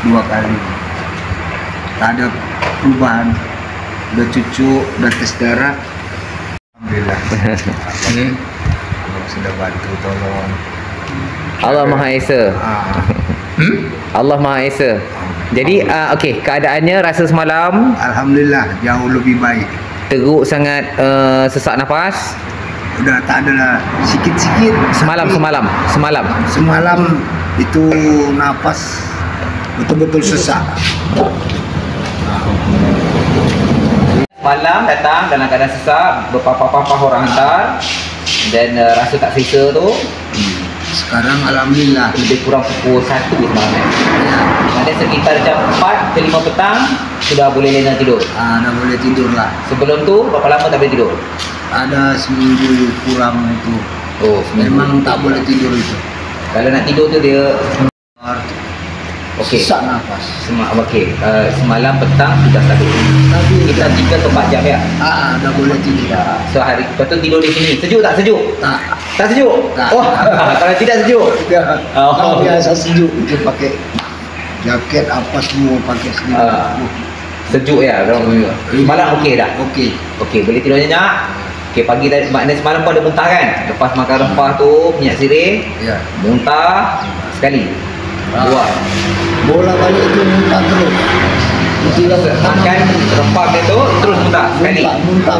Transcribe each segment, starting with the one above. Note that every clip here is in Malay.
2 kali. Tak ada perubahan. Udah cucu, udah tes darah. Alhamdulillah. Allah sudah bantu, tolong. Allah Maha Esa. Allah Maha Esa. Jadi okey, keadaannya rasa semalam Alhamdulillah jauh lebih baik. teruk sangat, sesak nafas. Udah tak ada lah, sikit-sikit. Semalam Itu nafas betul-betul sesak. Malam datang dalam keadaan sesak, berpapah-papah orang hantar, dan rasa tak selesa tu. Sekarang alhamdulillah Lebih kurang pukul 1 semalam. Ada sekitar jam 4 ke 5 petang sudah boleh lena tidur. dah boleh tidur lah. Sebelum tu berapa lama tak boleh tidur? Ada seminggu kurang itu. Oh, Memang tak boleh tidur itu. Kalau nak tidur tu dia okey. Sesak nafas. Okey, semalam petang sudah stabil. Kita 3 ke 4 jam ya. Dah boleh tidur. So hari lepas tu tidur di sini. Sejuk tak sejuk? Tak sejuk? Tak. Oh, kalau tidak sejuk. Oh. Biasa sejuk itu pakai jaket apa semua pakai sendiri. Sejuk ya. Malam okey dah. Okey, boleh tidur nyenyak. Okey, pagi tadi maknanya semalam pun ada muntah kan? Lepas makan rempah tu, minyak sirih. Ya. Muntah sekali. Buat. Bola balik itu muntah terus. Makan rempah tu terus muntah sekali. Muntah.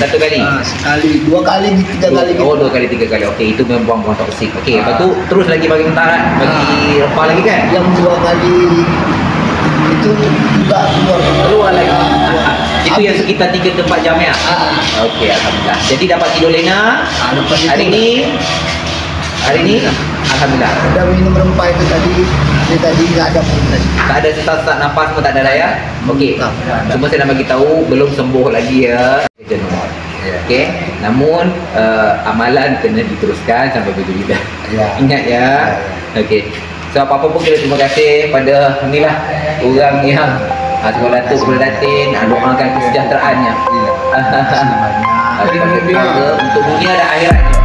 Satu kali. Sekali, 2 kali, 3 kali. Oh, 2 kali 3 kali. Okey, itu memang buang-buang toksik. Okey, lepas tu terus lagi bagi muntah kan? Bagi rempah lagi kan? Yang 2 kali itu juga keluar lagi. Itu yang sekitar 3 ke 4 jam ya? Okey, alhamdulillah. Jadi dapat tidur lena. Hari ni alhamdulillah. Udah minum rempah itu tadi nggak ada pun tadi. Tak ada sesak nafas pun tak ada dah ya? Okey. Cuma saya nak bagi tahu belum sembuh lagi ya. Jenuh. Okey. Namun amalan kena diteruskan sampai berjaya. Ingat ya. Okey. So apa-apa pun kita terima kasih pada inilah orang yang sekolah Datuk kepada Datin doakan kesejahteraannya. Untuk dunia dan akhiratnya.